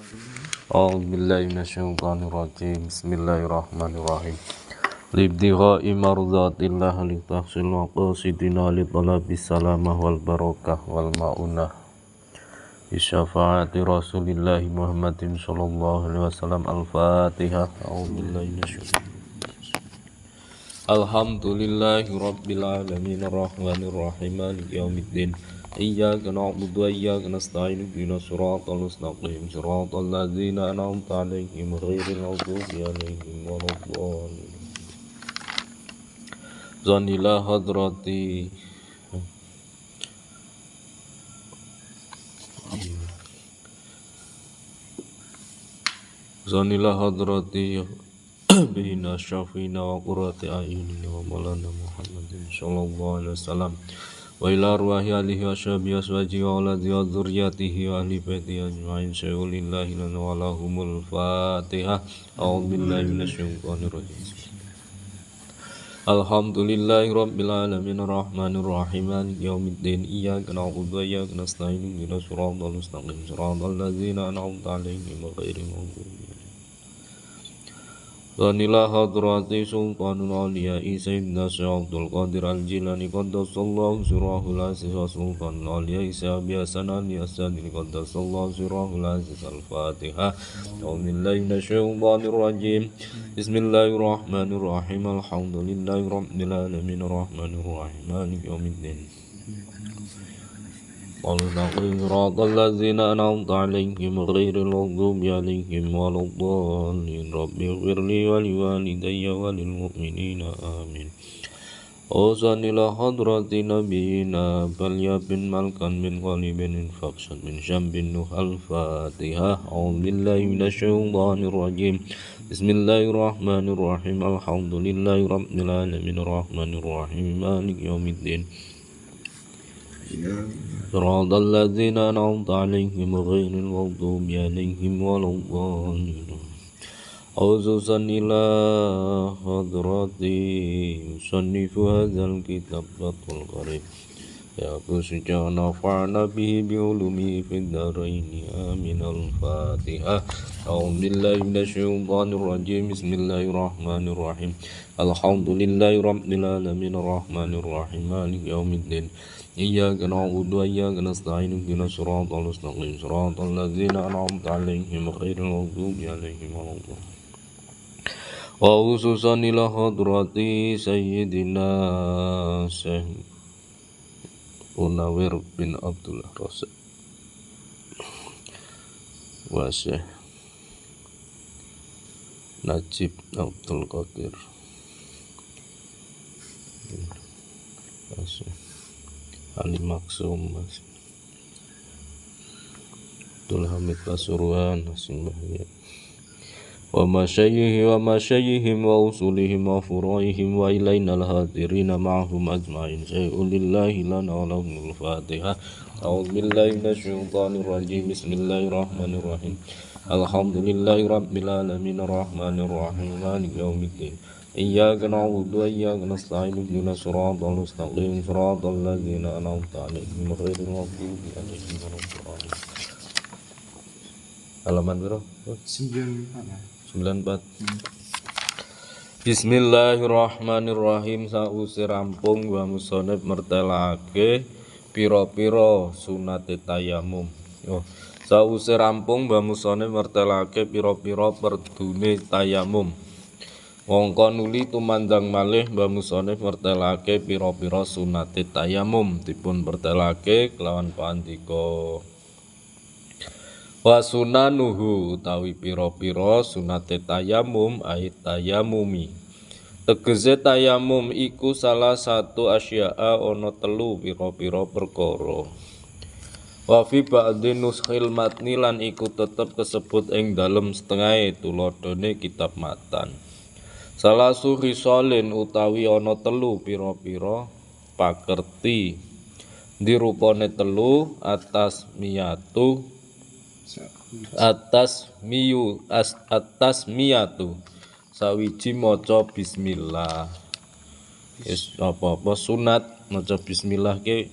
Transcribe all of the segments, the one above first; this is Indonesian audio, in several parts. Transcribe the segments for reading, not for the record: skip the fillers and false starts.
A'udzubillahi minasyaitonirrajim. Bismillahirrahmanirrahim. Libtigha'i mardhatillah li tahsil maqasidina li talabis salamah wal barakah wal ma'unah bi syafaati Rasulillahi Muhammadin sallallahu alaihi wasallam. Al-Fatihah. A'udzubillahi minasyaitonir Alhamdulillahi rabbil alamin arrahmanir rahim maliki yaumiddin. Iyyaka na'budu wa iyyaka nasta'in ihdinas siratal mustaqim siratal ladzina an'amta 'alaihim ghairil maghdubi 'alaihim waladdallin. Zanila hadrati Zanila hadrati bina syafina wa qurrati a'yunina wa maulana Muhammadin sallallahu alaihi wasallam wa ila arwahi alihi wa sahbihi aswaji wa aladhi wa dzurriyyatihi wa ahli baiti ajma'in syai'ulillahi lana wa lahumul fatihah. A'udzubillahi minasyaitonir rajim. Alhamdulillahi rabbil alamin arrahmanir rahim maliki yaumiddin. Iyyaka na'budu wa iyyaka nasta'in ihdinas siratal mustaqim siratal ladzina an'amta 'alaihim ghairil maghdubi. Zanila hadrati sultanul awliya'i sayyidina Syekh Abdul Qadir al-Jilani qaddasallahu sirrahul aziz wa sultanul awliya'i Syekh Hasan al-Yasadili qaddasallahu sirrahul aziz. Al-Fatihah. A'udzubillahi minasyaitonir rajim. Bismillahirrahmanirrahim. Alhamdulillahi rabbil alamin arrahmanir rahim maliki yaumiddin. Siratal ladzina an'amta 'alaihim ghairil maghdubi 'alaihim waladdallin. Rabbighfirli wa liwalidayya wa lil mu'minina amin. Ozanila hadrati nabiyina falyabin malkan min qalibin infaqshan min syambin nuh. Al-Fatihah. A'udzubillahi minasyaitonir rajim. Bismillahirrahmanirrahim. Alhamdulillahi rabbil alamin arrahmanir rahim maliki yaumiddin. Siratal ladzina an'amta 'alaihim ghairil maghdubi 'alaihim waladdallin. Auzusan ila hadrati musannifu hadzal kitab Fathul Qarib ya kusja nafa'na bihi bi ulumi fid dharain amin. Al-Fatihah. A'udzubillahi minasyaitonir rajim. Bismillahirrahmanirrahim. Alhamdulillahi rabbil alamin arrahmanir rahim maliki yaumiddin. Iyyaka na'budu wa iyyaka nasta'in ihdinas siratal mustaqim siratal ladzina an'amta 'alaihim ghairil maghdubi 'alaihim waladdallin. Wa khususan ila hadrati sayyidina Syekh Munawir bin Abdullah Rasyid wa Syekh Najib Abdul Qadir Ali Maksum Abdul Hamid Pasuruan wa masyayyihim wa usulihim wa furu'ihim wa ilaina al-hadirina ma'ahum ajma'in syai'ulillahi lana wa lahumul Fatihah. A'udzubillahi minasyaitonir rajim. Bismillahirrahmanirrahim. Alhamdulillahi rabbil alamin arrahmanir rahim maliki yaumiddin. Iyyaka na'budu wa iyyaka nasta'in ihdinas siratal mustaqim siratal ladzina an'amta 'alaihim ghairil maghdubi 'alaihim waladdallin. Halaman berapa? 94. Bismillahirrahmanirrahim. Sause rampung wa musannaf mertelake pira-pira sunate tayamum. Sause rampung wa musannaf mertelake pira-pira perdune tayamum. Mongko nuli tumandang malih Mbah Musonif mertelake pira-pira sunate tayamum dipun pertelake kelawan pandika wa sunanuhu utawi pira-pira sunate tayamum ait tayamumi. Tegese tayamum iku salah satu asya'a ana telu pira-pira perkara. Wa fi ba'dhi nuskhil matni lan iku tetep kesebut ing dalem setengahe tuladhane kitab matan. Salah risolin utawi ana telu pira-pira pakerti dirupane telu atas miyatu sawiji maca bismillah. Wis apa-apa sunat maca bismillah ki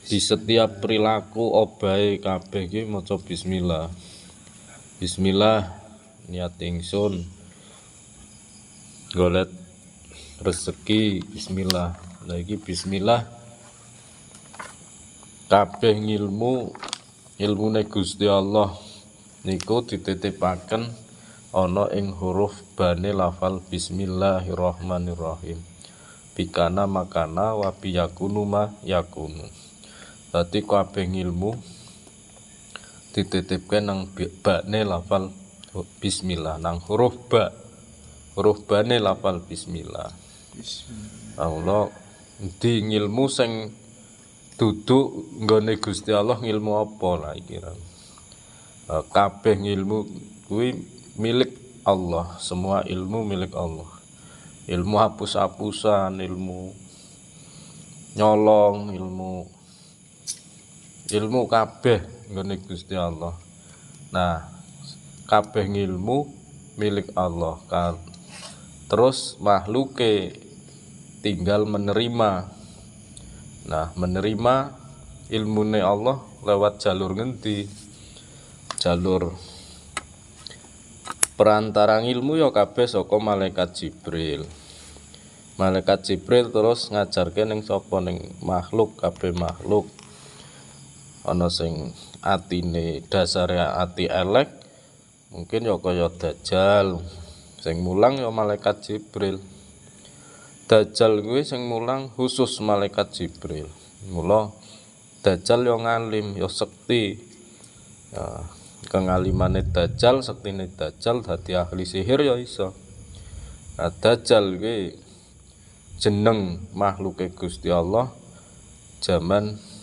di setiap perilaku obahe kabeh ki maca bismillah. Bismillah, niat ingsun golek rezeki. Bismillah. Lah iki bismillah kabeh ilmune Gusti Allah niku dititipaken ana ing huruf bane lafal bismillahirrahmanirrahim. Bikana makana wa biyakunu ma yakunu. Dadi kabeh ilmu dititipke nang bane lafal bismillah, nang huruf bane lafal bismillah. Allah di ngilmu sing duduk nggone Gusti Allah ngilmu apa lah iki. Kabeh ngilmu kuwi milik Allah, semua ilmu milik Allah. Ilmu hapus-hapusan, ilmu nyolong, ilmu kabeh nggone Gusti Allah. Nah, kabeh ilmu milik Allah kan. Terus makhluke tinggal menerima. Nah, menerima ilmune Allah lewat jalur ngendi? Jalur perantara ilmu ya kabeh saka malaikat Jibril. Malaikat Jibril terus ngajarke ning sapa, ning makhluk, kabeh makhluk. Ana sing atine dasare ati elek, mungkin ya kaya Dajjal. Sing mulang ya malaikat Jibril. Dajjal kuwi sing mulang khusus malaikat Jibril. Mula Dajjal ya ngalim, ya sekti. Ya, kengalimane Dajjal, sektine Dajjal dadi ahli sihir ya iso. Nah, Dajjal kuwi jeneng makhluke Gusti Allah zaman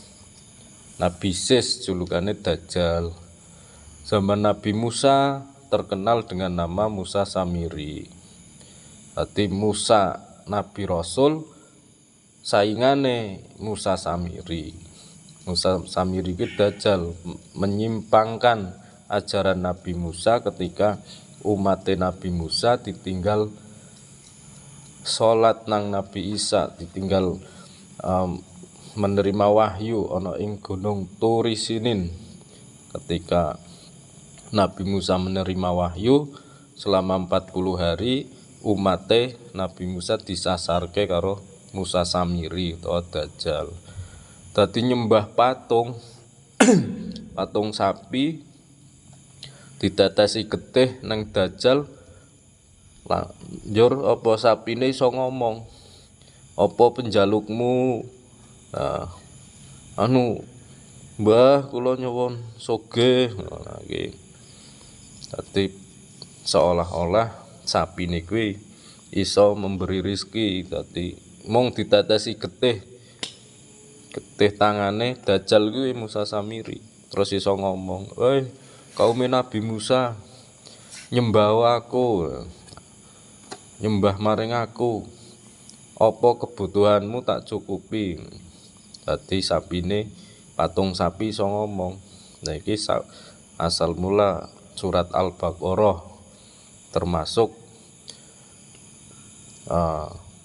Nabi Sis, julukane Dajjal. Zaman Nabi Musa terkenal dengan nama Musa Samiri. Berarti Musa Nabi Rasul saingane Musa Samiri. Musa Samiri itu Dajjal, menyimpangkan ajaran Nabi Musa ketika umat Nabi Musa ditinggal sholat nang Nabi Isa, ditinggal menerima wahyu ana ing gunung Turi Sinin. Ketika Nabi Musa menerima wahyu selama 40 hari, umate Nabi Musa disasarke karo Musa Samiri atau Dajjal. Dadi nyembah patung patung sapi ditetesi getih nang Dajjal. Njur apa sapine iso ngomong, apa penjalukmu? Mbah kula nyuwun sugih. Nah iki dadi seolah-olah sapine kuwi iso memberi rezeki. Dadi mung ditetesi getih tangane Dajjal kuwi Musa Samiri terus iso ngomong, "Woi, kaum Nabi Musa, nyembah aku, nyembah maring aku, apa kebutuhanmu tak cukupi." Dadi sapine, patung sapi iso ngomong. Nah iki asal mula surat Al-Baqarah, termasuk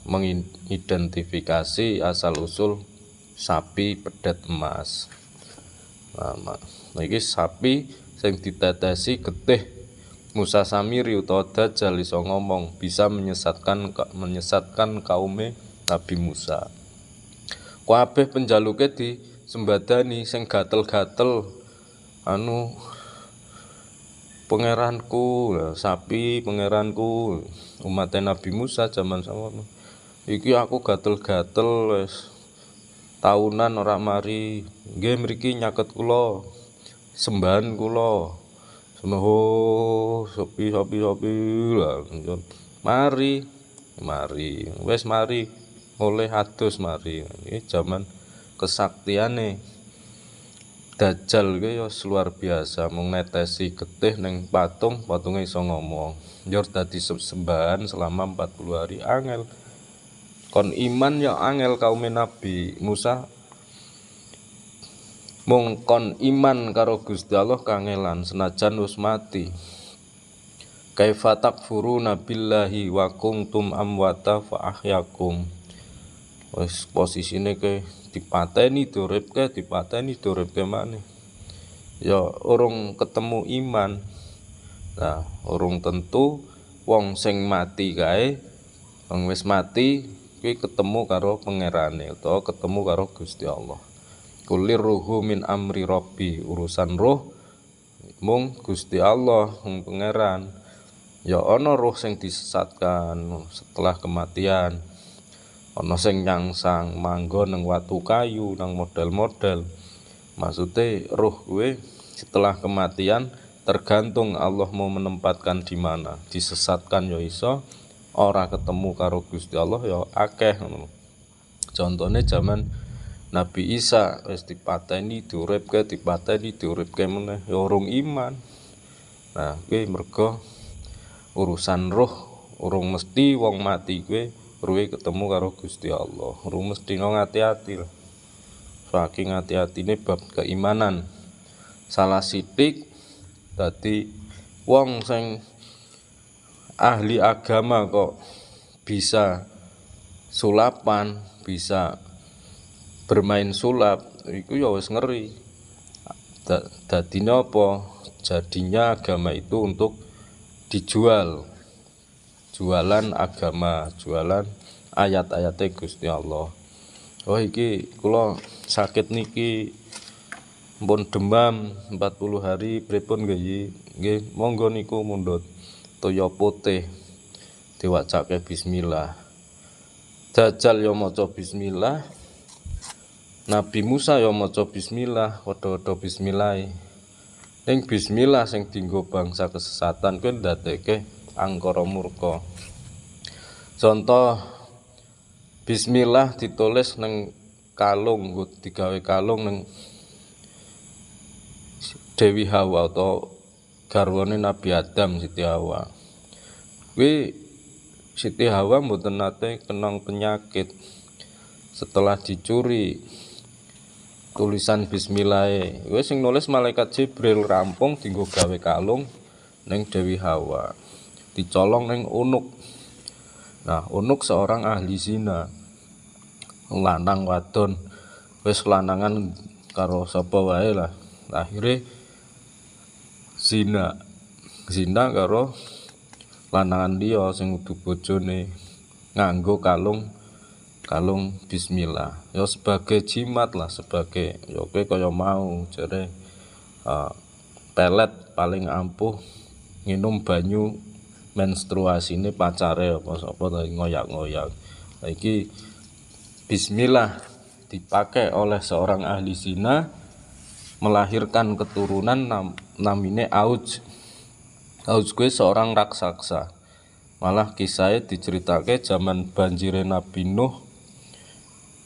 mengidentifikasi asal usul sapi pedet emas. Nah iki sapi sing ditetesi getih Musa Samiri utawa Dajjal iso ngomong, bisa menyesatkan kaume Nabi Musa. Kabeh penjaluke disembadani, sing gatel-gatel pangeranku, sapi pangeranku, umat Nabi Musa zaman samono. Iki aku gatel-gatel wis tahunan ora mari. Nggih mriki nyaket kula, sembahan kula. Sepi lah. Mari. Wis mari. Oleh adus mari. Ini zaman kesaktiane Dajjal ki ya luar biasa, mung netesi getih ning patunge iso ngomong. Njur dadi sembahan selama 40 hari angel. Kon iman ya angel kaum Nabi Musa. Mung kon iman karo Gusti Allah kangelan senajan wis mati. Kaifa takfuruna billahi wa kuntum amwata fa ahyakum. Wis posisine ke dipateni duripke maneh. Ya urung ketemu iman. Nah, urung tentu wong sing mati kae, wong wis mati kuwi ketemu karo pangerane utawa ketemu karo Gusti Allah. Kulir ruhu min amri rabbi, urusan roh mung Gusti Allah mung pangeran. Ya ana roh sing disesatkan setelah kematian. Ana sing nyangsang manggon nang watu kayu nang model-model. Maksudnya roh kuwi setelah kematian tergantung Allah mau menempatkan di mana. Disesatkan ya iso, ora ketemu karo Gusti Allah ya akeh ngono. Contohnya zaman Nabi Isa wis dipateni diuripke meneh ya urung iman. Nah, kuwi mergo urusan roh urung mesti wong mati kuwi ruwe ketemu karo Gusti Allah. Urung mesti ngati-ati. Saking hati-hatine bab keimanan. Salah sithik dadi wong sing ahli agama kok bisa sulapan, bisa bermain sulap, iku ya wis ngeri. Dadine apa? Jadinya agama itu untuk dijual. Jualan agama, jualan ayat-ayate Gusti Allah. Oh iki kula sakit niki mpun demam 40 hari pripun nggih monggo niku mundhut toya putih diwacake bismillah. Dajjal ya maca bismillah, Nabi Musa ya maca bismillah, padha-padha bismillah. Ning bismillah sing dienggo bangsa kesesatan kuwi ndadekke angkara murka. Contoh bismillah ditulis neng kalung, digawe kalung neng Dewi Hawa atau garwane Nabi Adam Siti Hawa. Kuwi Siti Hawa mboten nate kenang penyakit. Setelah dicuri tulisan bismillah, wis sing nulis malaikat Jibril rampung dienggo gawe kalung neng Dewi Hawa. Dicolong neng Unuk. Nah, Unuk seorang ahli zina. Lanang wadon wis lanangan karo sapa wae lah. Akhire zina karo lanangan dia sing kudu bojone nganggo kalung bismillah. Ya sebagai jimat lah, sebagai ya kowe kaya mau jare pelet paling ampuh nginum banyu menstruasine pacare apa sapa ngoyak-ngoyak. Iki bismillah dipakai oleh seorang ahli zina melahirkan keturunan namine Auj. Auj kuwi seorang raksasa. Malah kisahnya diceritake zaman banjire Nabi Nuh.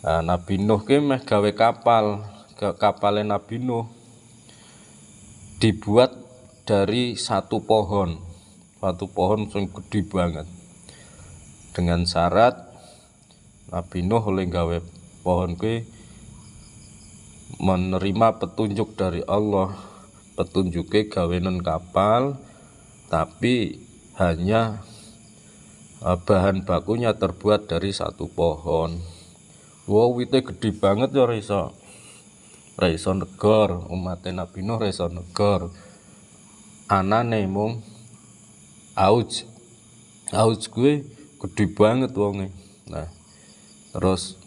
Nah, Nabi Nuh kuwi meh gawe kapale Nabi Nuh dibuat dari satu pohon sing gede banget. Dengan syarat Nabi Nuh oleh gawe pohon kuwi menerima petunjuk dari Allah. Petunjuke gawenan kapal tapi hanya bahan bakunya terbuat dari satu pohon. Wow, wite gede banget ya ra iso negor, umat Nabi Nuh ra iso negor. Anane mung Auj kuwi gede banget wonge. Nah, terus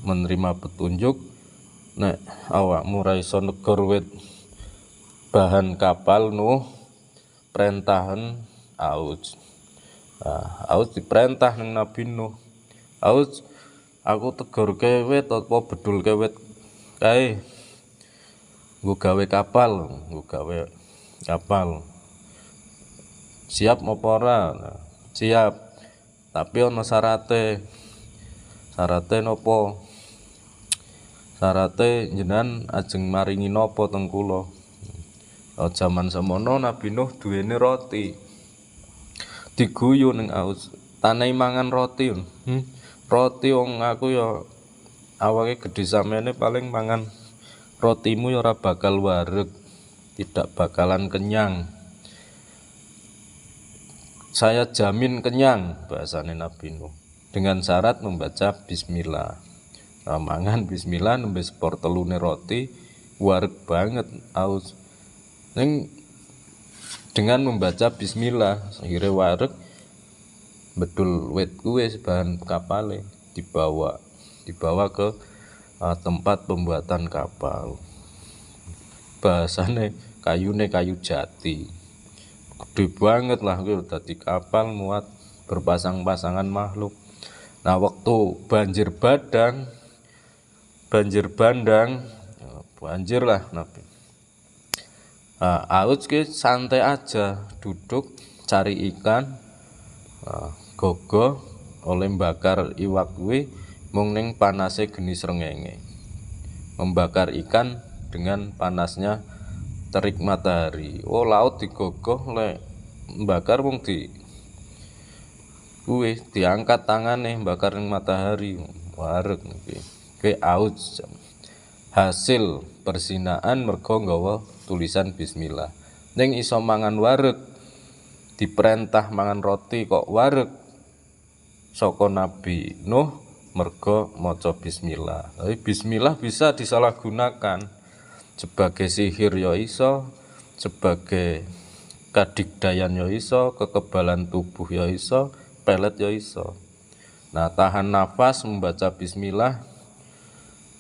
menerima petunjuk nek awakmu ra iso negor wit bahan kapal Nuh, perintahan Auj. Nah, Auj diperintah nang Nabi Nuh. Auj, aku tegorke wit apa bedulke wit kae. Nggo gawe kapal. Siap apa ora? Nah, siap. Tapi ana syarate. Syarate napa? Syarate jenengan ajeng maringi napa teng kula. Jaman semono Nabi Nuh duwene roti. Diguyu ning Aus, tanai mangan roti. Roti wong aku ya awake gedhe samene paling mangan rotimu ya ora bakal wareg, tidak bakalan kenyang. Saya jamin kenyang, bahasane Nabi Nuh, dengan syarat membaca bismillah. Mangan bismillah nembe sepor telune roti, wareg banget Aus. Ning dengan membaca bismillah. Akhirnya wareg bedul wit kuwe bahan kapale dibawa ke tempat pembuatan kapal. Bahasane kayune kayu jati, gede banget lah kuwi, dadi kapal muat berpasang-pasangan makhluk. Nah, waktu banjir bandang, banjir lah Nabi. Auts ki santai aja, duduk cari ikan, gogo oleh bakar iwak kuwi mung ning panase geni srengenge. Membakar ikan dengan panasnya terik matahari. Oh, laut digogoh lek bakar mung kuwi diangkat tangane bakar ning matahari. Wareg iki. Kuwi auts. Hasil persinaan mergo nggawa tulisan bismillah. Ning iso mangan wareg, diperintah mangan roti kok wareg saka Nabi Nuh mergo maca bismillah. Tapi bismillah bisa disalahgunakan sebagai sihir ya iso, sebagai kadigdayan ya iso, kekebalan tubuh ya iso, pelet ya iso. Nah, tahan nafas membaca bismillah,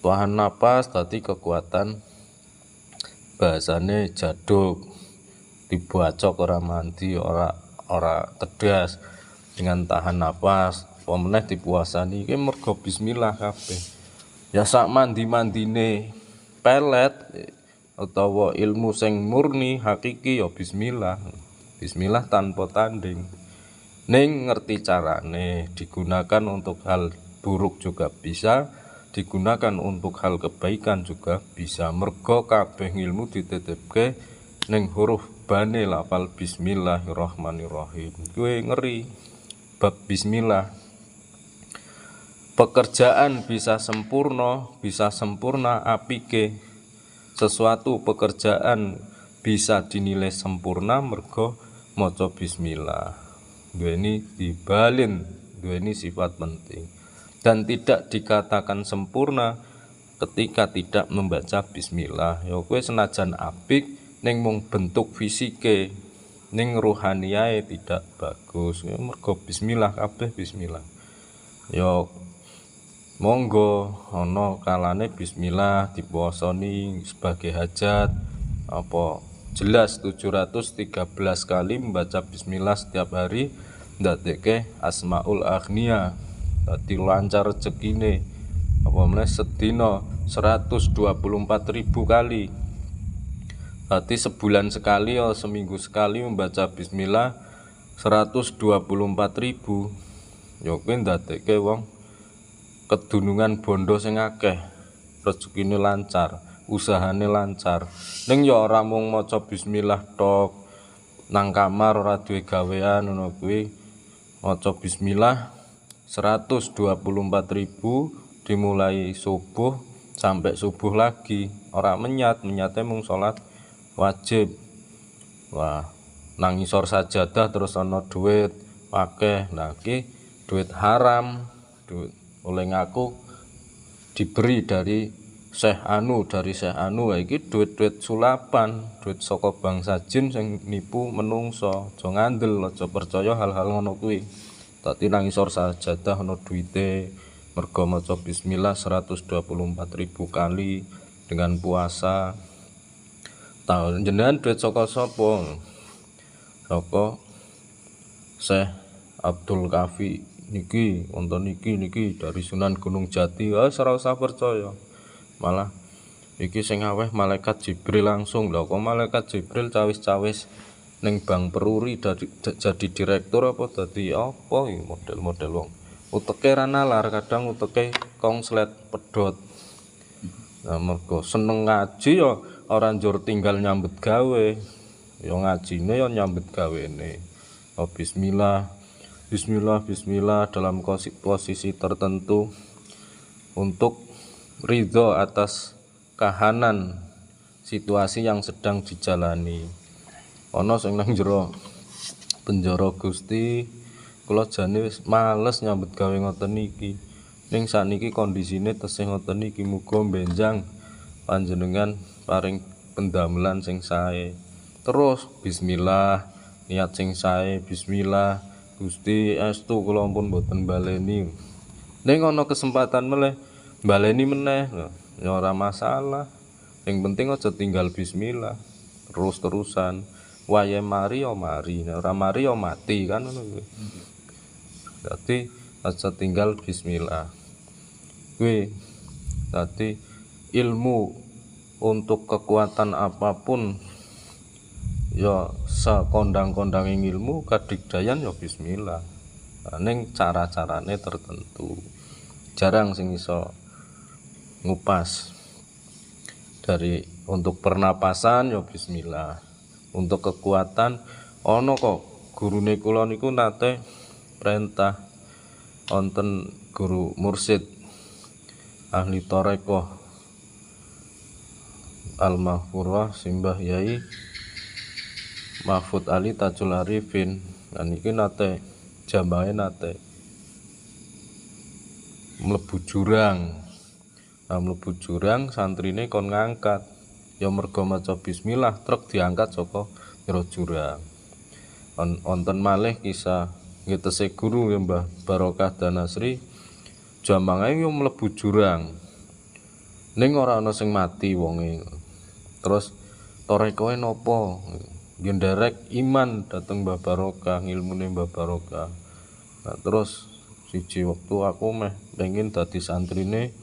tahan nafas tadi kekuatan bahasane jaduk, dibacok ora mandi, ora tedas, dengan tahan nafas. Pemeneh dipuasani iki mergo bismillah kabeh. Ya sak mandi-mandine pelet utawa ilmu sing murni hakiki ya bismillah. Bismillah tanpa tanding. Ning ngerti carane, digunakan untuk hal buruk juga bisa, digunakan untuk hal kebaikan juga bisa. Mergo kabeh ilmu dititipke ning huruf bane lafal bismillahirrahmanirrahim. Kuwi ngeri bab bismillah. Pekerjaan bisa sempurna apike. Sesuatu pekerjaan bisa dinilai sempurna mergo maca bismillah. Duweni dibalin, duweni sifat penting. Dan tidak dikatakan sempurna ketika tidak membaca bismillah. Ya kowe senajan apik ning mung bentuk fisike, ning ruhaniyae tidak bagus. Ya mergo bismillah kabeh bismillah. Ya monggo ana kalane bismillah dipuasani sebagai hajat apa jelas 713 kali membaca bismillah setiap hari ndadekke asmaul aghnia, dadi lancar rezekine. Apa meneh sedina 124.000 kali. Dadi sebulan sekali atau seminggu sekali membaca bismillah 124.000. Ya kuwi ndadekke wong kedunungan bondo sing akeh, rezekine lancar, usahane lancar. Ning ya ora mung maca bismillah tok nang kamar ora duwe gawean ngono kuwi. Maca bismillah 124.000 dimulai subuh sampai subuh lagi. Ora menyate mung salat wajib. Wah, nang ngisor sajadah terus ana duit akeh. Nah iki duit haram, duit oleh ngaku diberi dari Syekh Anu, iki duit sulapan, duit saka bangsa jin sing nipu menungso. Aja ngandel, aja percaya hal-hal ngono kuwi. Dadi nang isor sajadah ana duite mergo maca bismillah 124.000 kali dengan puasa. Tahun jenengan duit saka sapa? Saka Syekh Abdul Kafi niki wonten niki dari Sunan Gunung Jati. Ora usah percaya. Malah iki sing aweh malaikat Jibril langsung. Lha kok malaikat Jibril cawis-cawis ning Bank Peruri jadi direktur apa dadi apa iki model-model wong. Uteke ra nalar, kadang uteke kongslet pedhot. Nah, mergo seneng ngaji ya ora njur tinggal nyambet gawe. Ya ngajine ya nyambet gawene. Oh, Bismillah dalam posisi tertentu untuk ridho atas kahanan situasi yang sedang dijalani. Ana sing nang jero penjara Gusti, kula jane wis males nyambut gawe ngoten niki. Ning sakniki kondisine tesih ngoten niki, muga benjang panjenengan paring pendamelan sing sae. Terus bismillah niat sing sae bismillah Gusti estu kula ampun mboten baleni. Ning ana kesempatan meneh baleni meneh ya ora masalah. Yang penting aja tinggal bismillah. Terus-terusan wayahe mari ya mari, ora mari ya mati kan ngono kuwi. Dadi aja tinggal bismillah. Kuwi dadi ilmu untuk kekuatan apapun ya sakondang-kondanging ilmu kadigdayan ya bismillah. Ning cara-carane tertentu. Jarang sing iso ngupas. Dari untuk pernapasan ya bismillah. Untuk kekuatan ana kok gurune kula niku nate perintah wonten guru mursyid ahli tarekat Al-Mahfurah Simbah Yai Mahfud Ali Tajul Arifin. Dan iki nate jambahe nate mlebu jurang. Nah mlebu jurang santrine kon ngangkat. Ya mergo maca bismillah truk diangkat saka jero jurang. Wonten malih kisah ngetese guru ya Mbah Barokah Danasri jambange yo mlebu jurang. Ning ora ana sing mati wonge. Terus torekoe napa? Nderek iman dateng Mbah Barokah, ngilmune Mbah Barokah. Nah, terus siji wektu aku meh pengin dadi santrine,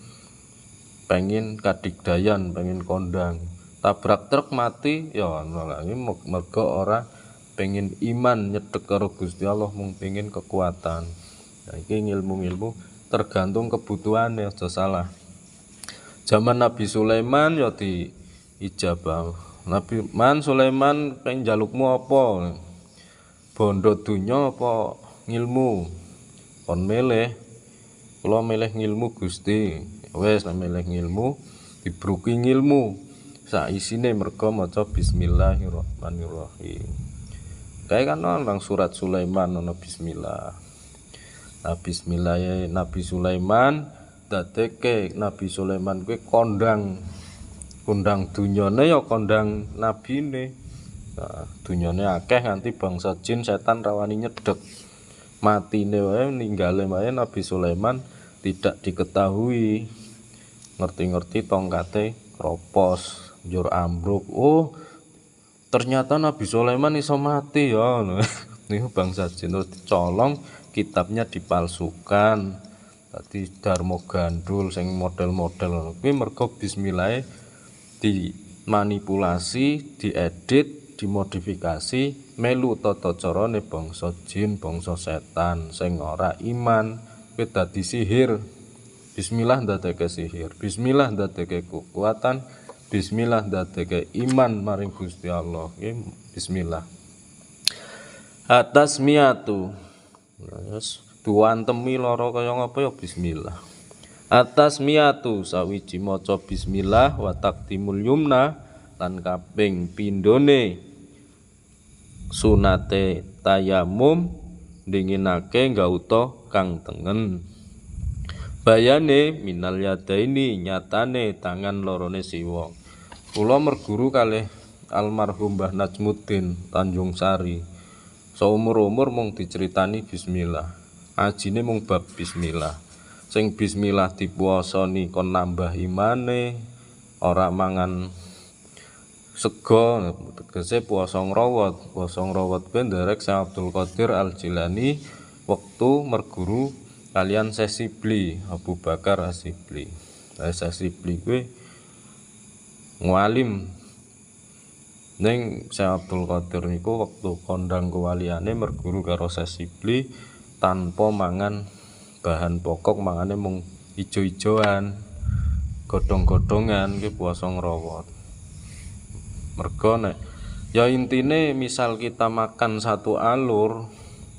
pengin kadigdayan, pengin kondang. Tabrak truk mati ya nanging mergo ora pengin iman nyedhek karo Gusti Allah, mung pengin kekuatan. Nah, iki ilmu-ilmu tergantung kebutuhane, aja salah. Zaman Nabi Sulaiman ya diijabah. Nabi Sulaiman pengen njalukmu apa? Bondo dunya apa ngilmu? Kon milih. Kula milih ngilmu Gusti. Wis milih ngilmu, dibruki ngilmu. Sak isine mergo maca bismillahirrahmanirrahim. Kae kan nang surat Sulaiman ana bismillah. Nah, bismillah Nabi Sulaiman dadeke Nabi Sulaiman kuwi kondang dunyane ya kondang nabine. Nah, dunyane akeh nganti bangsa jin setan rawani nyedhek. Matine wae ninggale wae Nabi Sulaiman tidak diketahui. Ngerti-ngerti tongkate kropos, njur ambruk. Oh, ternyata Nabi Sulaiman iso mati ya. Niku bangsa jin terus dicolong, kitabnya dipalsukan. Tadi Darmo Gandul sing model-model kuwi mergo bismillah dimanipulasi, diedit, dimodifikasi melu tata carane bangsa jin, bangsa setan sing ora iman. Kuwi dadi sihir. Bismillah ndadeke sihir. Bismillah ndadeke kekuatan. Bismillah ndadeke iman maring Gusti Allah. Bismillah. Atas miatu. Yes. Duantemi lara kaya ngapa ya bismillah. Atas miatu sawiji maca bismillah wa taqdimul yumna lan kaping pindhone sunate tayamum dinginake gauta kang tengen. Bayane minal yadaini nyatane tangan lorone siwa. Kula merguru kalih almarhum Mbah Najmuddin Tanjung Sari. Saumur-umur mung diceritani bismillah. Ajine mung bab bismillah. Sing bismillah dipuasani kon nambah imane, ora mangan sego, tegese puasa ngrawat. Puasa ngrawat kuwi nderek Syekh Abdul Qadir Al-Jilani wektu merguru kalian Sesibli Abu Bakar Asibli. Sesibli kuwi ngalim ning Syekh Abdul Qadir niku wektu kondang kewaliane merguru karo Sesibli tanpa mangan bahan pokok, mangane mung ijo-ijoan, godhong-godhongan ki puasa ngrawat. Mergo nek ya intine misal kita makan satu alur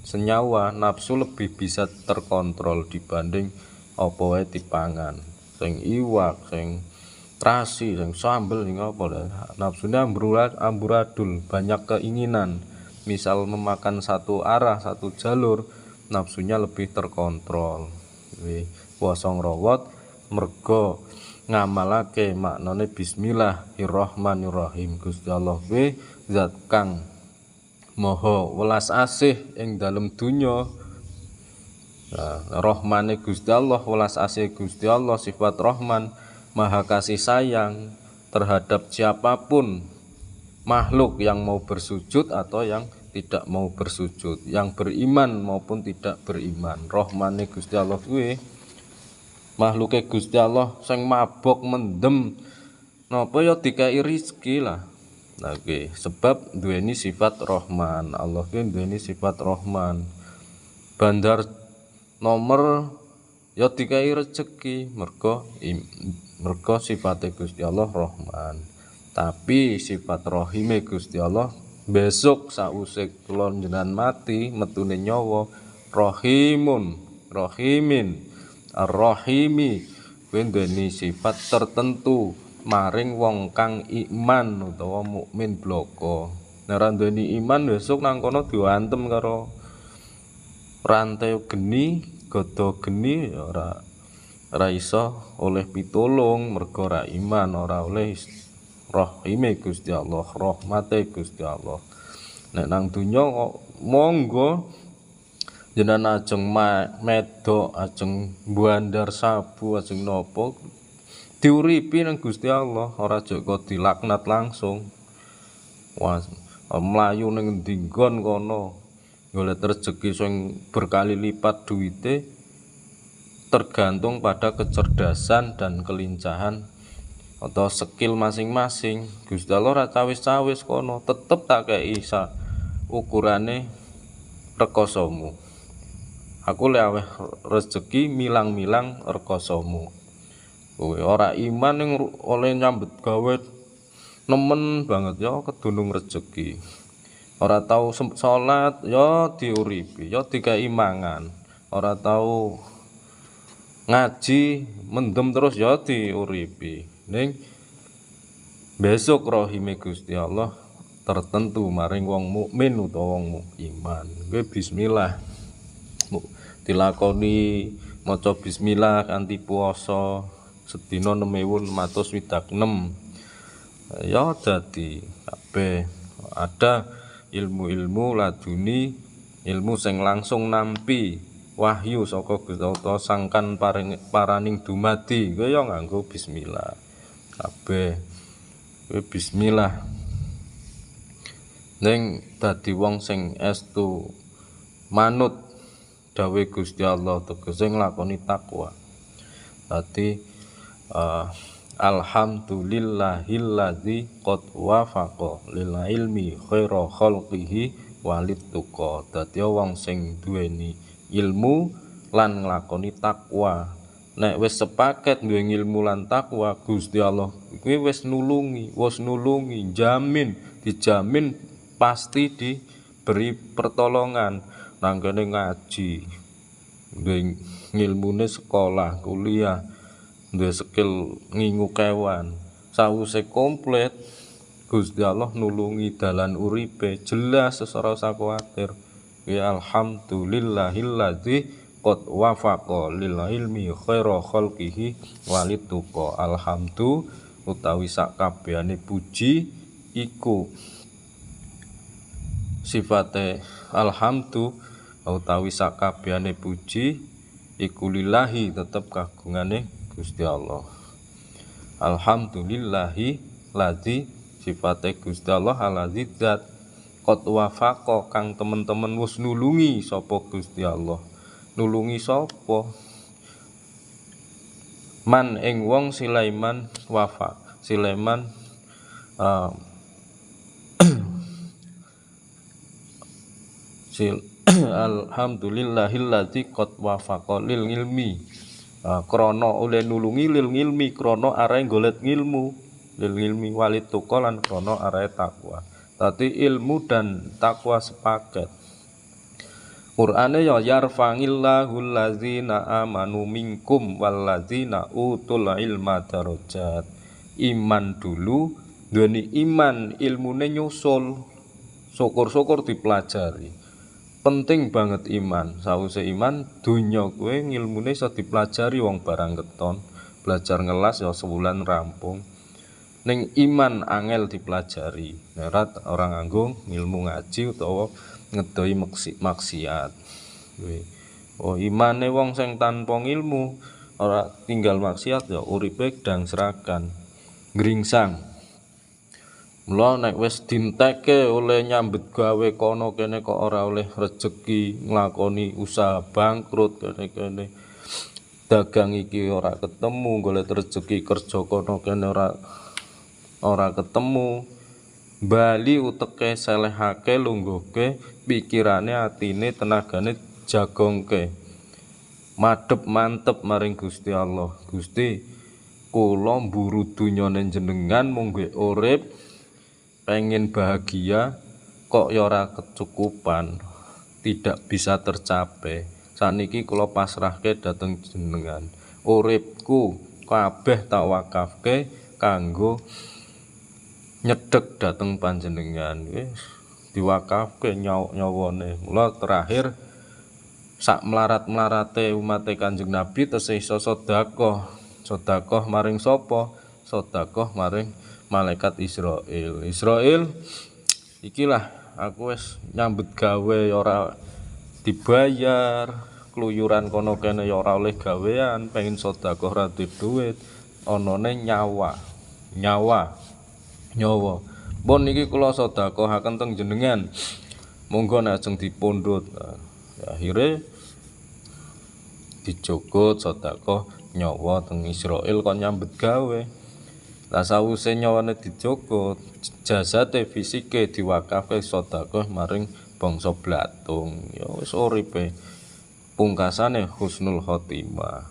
senyawa, nafsu lebih bisa terkontrol dibanding apa wae dipangan. Sing iwak, sing terasi, sing sambel, sing apa nafsune amburadul, banyak keinginan. Misal memakan satu arah, satu jalur, nafsunya lebih terkontrol. Puasa ngrawat mergo ngamalake maknane bismillahirrahmanirrahim. Gusti Allah kuwi zat kang Maha welas asih ing dalem dunya. Rahmane Gusti Allah, welas asih Gusti Allah, sifat Rahman, maha kasih sayang terhadap siapapun makhluk yang mau bersujud atau yang tidak mau bersujud, yang beriman maupun tidak beriman. Rahmane Gusti Allah kuwi makhluke Gusti Allah sing mabok mendem napa ya dikai rezeki lah. Nah, sebab duweni sifat Rahman. Allah ki duweni sifat Rahman. Bandar nomor ya dikai rezeki mergo sifate Gusti Allah Rahman. Tapi sifat Rahime Gusti Allah besok sause kula njenengan mati metune nyawa Rahimin Ar-Rahimi kuwi duweni sifat tertentu maring wong kang iman utawa mukmin bloko. Nek ora duweni iman besok nang kono diwantem karo rantai geni, godo geni ya ora iso oleh pitulung mergo ora iman, ora oleh rahime Gusti Allah, rahmate Gusti Allah. Nek nang donya monggo jenengan ajeng medok, ajeng bandar sabu, ajeng napa diuripi nang Gusti Allah, ora joko dilaknat langsung. Wah, mlayu ning endi nggon kono golek rezeki sing berkali lipat duite tergantung pada kecerdasan dan kelincahan atau skill masing-masing. Gusti Allah ora cawis-cawis kono, tetep tak kei ukurane rekosomu. Aku lek aweh rezeki milang-milang rekosomu. Kowe ora iman ning oleh nyambet gawe nemen banget ya kedunung rezeki. Ora tau salat ya diuripi, ya dikai mangan. Ora tau ngaji mendem terus ya diuripi. Ning besok rahime Gusti Allah tertentu maring wong mukmin utawa wong iman. Kowe bismillah dilakoni maca bismillah kanthi puasa sedina 6.626 ya dadi kabeh ada ilmu-ilmu laduni, ilmu sing langsung nampi wahyu saka Gusti Allah sangkan paraning dumadi kowe ya nganggo bismillah kabeh. Kowe bismillah ning dadi wong sing estu manut dawuh Gusti Allah tegese nglakoni takwa. Dadi alhamdulillahilladzi qad wafaqa lil ilmi khaira khalqihi walid tuqa. Dadi wong sing duweni ilmu lan nglakoni takwa. Nek wis sepaket duwe ilmu lan takwa, Gusti Allah kuwi wis nulungi, dijamin pasti diberi pertolongan nanggone ngaji. Duwe ilmune sekolah, kuliah, duwe skill ngingu kewan, sawise komplit Gusti Allah nulungi dalan uripe jelas ora usah kuwatir. Ya alhamdulillahilladzi qad wafaqa lil ilmi khaira khalqihi walid tuqa. Alhamdu utawi sakabehane puji iku sifate alhamdu utawi sakabehane puji iku lillahi tetep kagungane Gusti Allah. Alhamdulillahi ladzi sifate Gusti Allah alladzi zat qad wafaqa kang temen-temen wis nulungi sapa Gusti Allah. Nulungi sapa? Man ing wong Sulaiman wafa. Sulaiman alhamdulillahilladzi qad wafaqa lil ilmi krana oleh nulungi lil ilmi krana areh golek ilmu, lil ilmi walid tuqa lan krana areh takwa. Dadi ilmu dan takwa sepaket. Qur'ane ya yarfa'illahu allazina amanu minkum wallazina utul ilma darajat. Iman dulu, duweni iman, ilmune nyusul. Syukur-syukur dipelajari. Penting banget iman. Sawise iman dunya kowe ngilmune iso dipelajari wong barang keton. Belajar ngelas ya sebulan rampung. ning iman angel dipelajari. Ora nganggo ilmu ngaji utawa ngedoi maksiat. Oh imane wong sing tanpa ilmu ora tinggal maksiat ya uripe dang serakan gringsang. Mula nek wis dintekke oleh nyambet gawe kono kene kok ora oleh rejeki nglakoni usaha bangkrut kene-kene. Dagang iki ora ketemu, golek rejeki kerja kono kene ora ketemu. Bali uteke selehake lungguhke pikirane atine tenagane jagongke. Madhep mantep maring Gusti Allah. Gusti, kula mburu dunyane jenengan mung urip pengen bahagia kok ya ora kecukupan, tidak bisa tercapai. Saniki kula pasrahke dhateng jenengan. Uripku kabeh tak wakafke kanggo nyedhek dhateng panjenengan. Wis diwakafke nyawane. Mula terakhir sak melarat-melarate umat Kanjeng Nabi tesih iso sedekah maring sapa? Sedekah maring malaikat Israil. Israil ikilah aku wis nyambet gawe ora dibayar, kluyuran kono kene ya ora oleh gawean, pengen sedekah ora duit, anane nyawa. Pun niki kula sedekahaken teng jenengan. Monggo nek ajeng dipundhut. Akhire dijogot sedekah nyawa teng Israil kok nyambet gawe. Lah sawise nyawane dijogot, jasate fisike diwakafke sedekah maring bangsa blatung. Ya wis uripe pungkasane husnul khotimah.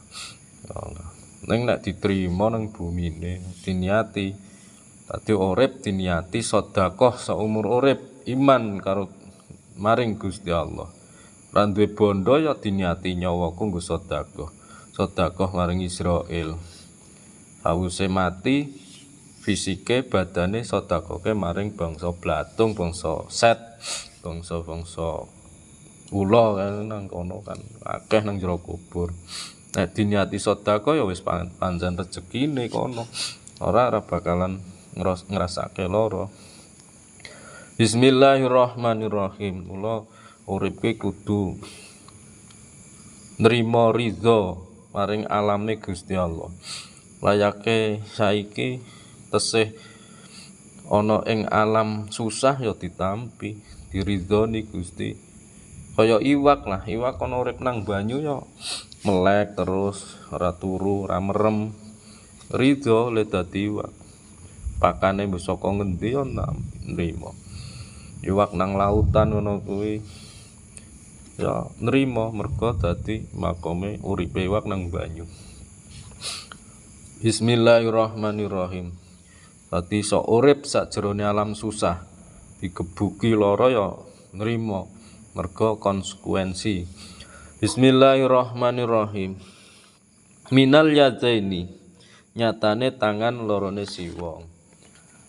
Ning nek diterima nang bumine diniati. Dadi urip diniati sedekah saumur urip, iman karo maring Gusti Allah. Ora duwe bondo ya diniati nyawaku nggo sedekah. Sedekah maring Israil. Sawise mati fisike badane sedekahke maring bangsa blatung, bangsa Set, bangsa ula kan nang kono kan akeh nang jero kubur. Nek diniati sedekah ya wis pancen rezekine kono. Ora bakalan ngrasake lara. Bismillahirrahmanirrahim. Mula uripe kudu nrimo ridho maring alame Gusti Allah. Layake saiki tesih ana ing alam susah ya ditampi, diridhoni Gusti. Kaya iwak lah, iwak ana urip nang banyu ya melek terus, ora turu, ora merem. Ridho le dadi iwak. Pakane mbok saka ngendi ya nrimo. Iwak nang lautan ngono kuwi ya nrimo merga dadi makome uripe iwak nang banyu. Bismillahirrahmanirrahim. Dadi iso urip sakjerone alam susah, digebuki lara ya nrimo merga konsekuensi. Bismillahirrahmanirrahim. Minal yadaini, nyatane tangan lorone si wong.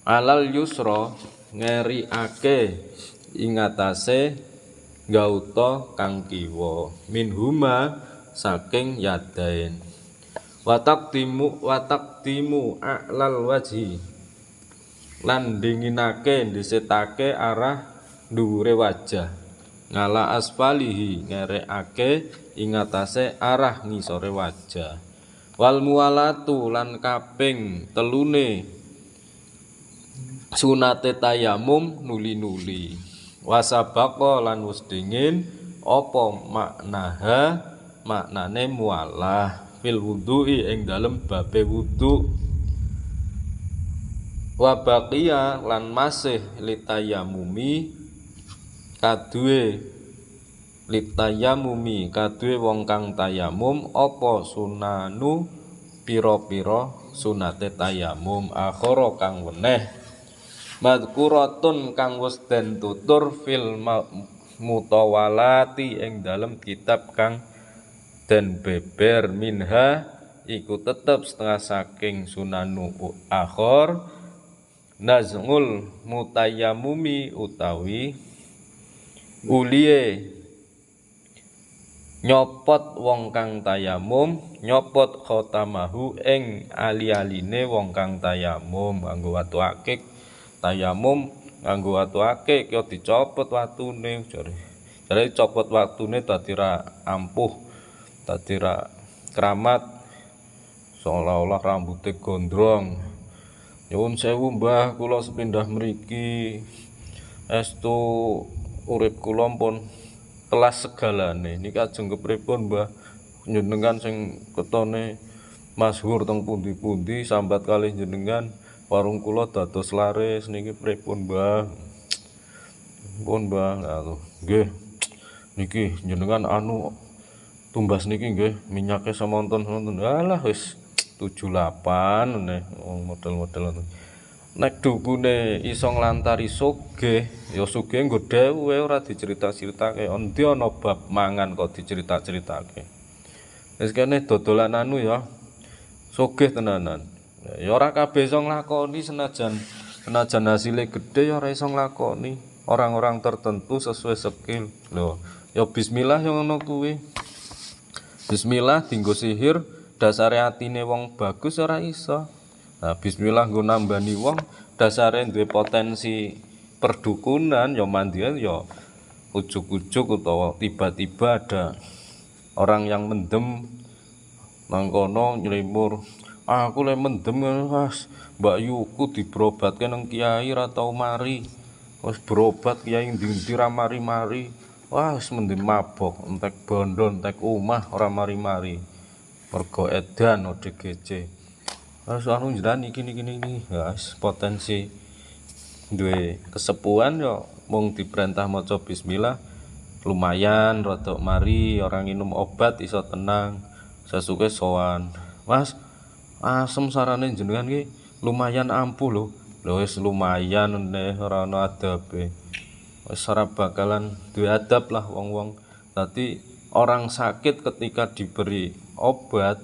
Alal yusra ngeriake ing atase gauta kang kiwa. Minhuma saking yadain. Wataktimu a'lal wajhi. Lan dinginake dhisetake arah dhuwure wajah. Ngala asfalihi ngerekake ing atase arah ngisore wajah. Wal muwalatu lan kaping telune sunate tayamum nuli-nuli. Wasabaqa lan wis dingin apa maknane mualah fil wudu'i ing dalem babe wudu. Wa baqiya lan masih litayamumi kaduwe wong kang tayamum apa sunanu pira-pira sunate tayamum akhara kang weneh madkuratun kang wis den tutur fil mutawalati ing dalem kitab kang den beber minha iku tetep setengah saking sunanu akhar nazngul mutayammumi utawi uliye nyopot wong kang tayamum nyopot khotamahu ing ali-aline wong kang tayamum nganggo watu akik. Tayamum nganggo watu akik ya dicopot watune jare copot watune dadi ra ampuh, dadi ra kramat, seolah-olah rambute gondrong. Nyuwun sewu Mbah, kula sepindah mriki estu urip kula pun kelas segalane niki ajeng kepripun Mbah, jenengan sing ketone masyhur teng pundi-pundi sambat kalih jenengan, warung kula dados laris niki pripun Mbah? Pun Mbah, nggih niki jenengan tumbas niki nggih minyake semonten. Alah wis 78 neh model-model. Nek dukune iso nglantari sugih, ya sugih nggo dhewe ora dicerita-ceritake. Endi ana bab mangan kok dicerita-ceritake. Wis kene dodolan ya sugih tenanan. Ya ora kabeh iso nglakoni senajan hasile gedhe ya ora iso nglakoni. Orang-orang tertentu sesuai skill. Lho, ya bismillah yang ngono kuwi. Bismillah dinggo sihir, dasare atine wong bagus ora iso. Nah, bismillah nggo nambani wong dasare duwe potensi perdukunan ya mandian ya ujuk-ujuk utawa tiba-tiba ada orang yang mendem nang kono nylimur. Aku le mendem Mas, Mbak Yuku diberobatke nang kiai ra tau mari. Wis berobat kiai ndi-ndi ra mari-mari. Wah, wis mendem mabok, entek bondo, entek omah ora mari-mari. Mergo edan ODGJ. Harus anu jenengan iki ya potensi duwe kesepuhan ya mung diperintah maca bismillah lumayan rada mari orang minum obat iso tenang sasuke sowan. Mas, asem sarane jenengan ki lumayan ampuh lho. Lho wis lumayan neh ora ana adabe. Wis ora bakalan duwe adab lah wong-wong. Dadi orang sakit ketika diberi obat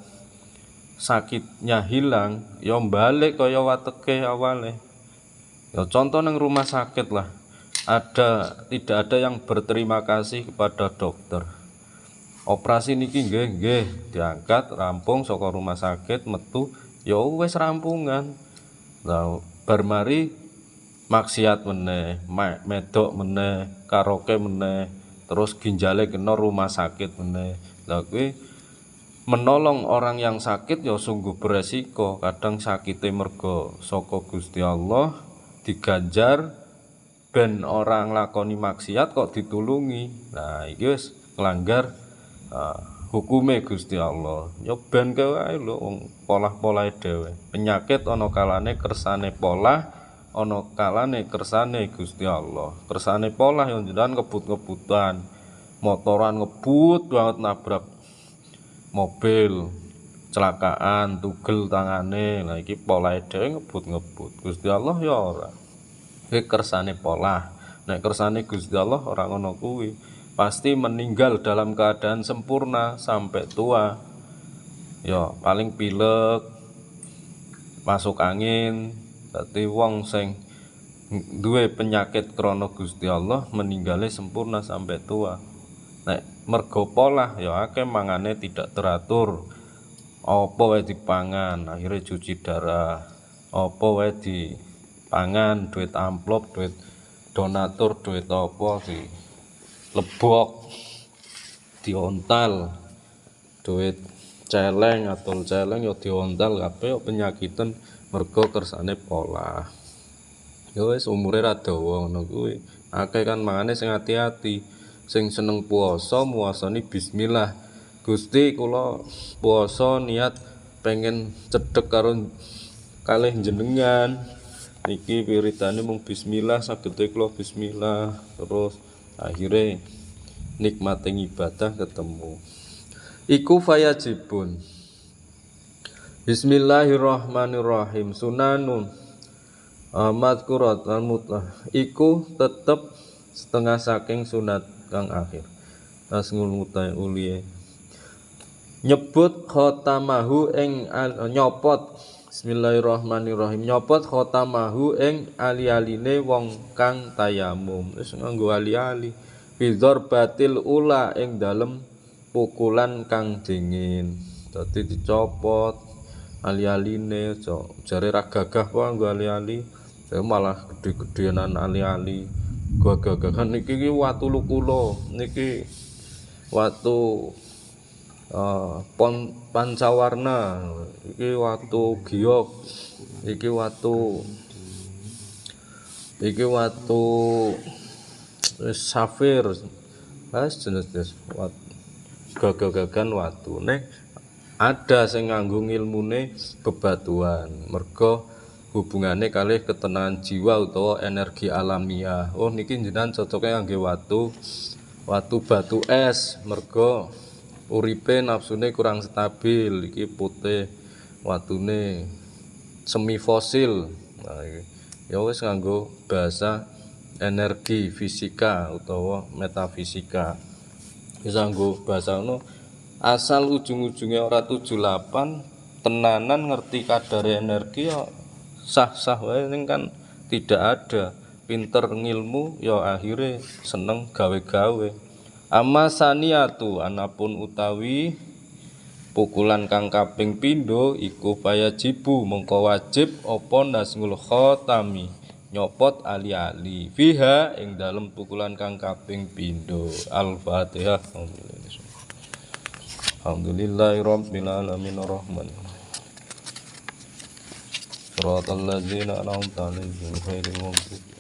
sakitnya hilang ya balik kaya wateke awale. Ya contoh nang rumah sakit lah. Tidak ada yang berterima kasih kepada dokter. Operasi niki nggih diangkat rampung saka rumah sakit metu ya wis rampungan. Lah bar mari maksiat meneh, medok meneh, karaoke meneh, terus ginjale kena rumah sakit meneh. Lah kuwi menolong orang yang sakit ya sungguh beresiko. Kadang sakite mergo saka Gusti Allah diganjar ben orang lakoni maksiat kok ditulungi. Nah iki wis nglanggar hukume Gusti Allah. Ya ben wae lho wong polah-polahe dhewe. Penyakit ana kalane kersane polah, ana kalane kersane Gusti Allah. Kersane polah ya jenengan ngebut-ngebutan, motoran ngebut banget nabrak mobil, celakaan, tugel tangane. Nah iki polahe dhewe ngebut-ngebut. Gusti Allah ya ora. Iki kersane polah. Nek kersane Gusti Allah ora ngono kuwi. Pasti meninggal dalam keadaan sempurna sampai tua. Ya paling pilek, masuk angin. Dadi wong sing duwe penyakit krana Gusti Allah meninggalnya sempurna sampai tua. Nek mergo polah ya akeh mangane tidak teratur. Apa wae dipangan, akhirnya cuci darah. Apa wae dipangan, duit amplop, duit donatur, duit apa di lebok, diontal. Duit celeng atau celeng ya diontal kabeh penyakitan mergo kersane polah. Ya wis umure ra dawa ngono kuwi. Akeh kan mangane sing ati-ati. Sing seneng puasa muasane bismillah. Gusti kula puasa niat pengen cedhek karo kalih jenengan. Niki wiridane mung bismillah sagede kula bismillah terus akhire nikmate ibadah ketemu. Iku fayajibun. Bismillahirrahmanirrahim. Sunanun madhkuratan mutlah. Iku tetep setengah saking sunat kang akhir. Tasngul mutai uliye nyebut khotamahu ing nyopot. Bismillahirrahmanirrahim. Nyopot khotamahu ing ali-aline wong kang tayamum. Wis nganggo ali-ali. Bidor batil ula ing dalem pukulan kang dingin. Dadi dicopot ali-aline jare ra gagah wae nggo ali-ali. Malah gede-gedenan ali-ali. Gagah-gagahan niki watu Lukula. Niki watu pancawarna, iki watu giok, iki watu safir, jenis gagah-gagahan watu. Nek ada sing nganggo ilmune bebatuan, merga hubungane kalih ketenangan jiwa utawa energi alamiah. Oh niki jenengan cocoke ngangge watu batu es, merga uripe nafsune kurang stabil. Iki putih watune semi fosil. Nah iki ya wis nganggo bahasa energi fisika utawa metafisika. Wis nganggo bahasa ngono asal ujung-ujunge ora 78 tenanan ngerti kadar energi ya sah-sah wae. Ning kan tidak ada pinter ngilmu ya akhire seneng gawe-gawe. Amma saniyatu anapun utawi pukulan kang kaping pindho iku payajibu mengko wajib apa nasngul khatami nyopot ali-ali fiha ing dalem pukulan kang kaping pindho. Al-Fatihah. Alhamdulillahirabbil alamin arrahman Shiratal ladzina an'amta 'alaihim ghairil maghdubi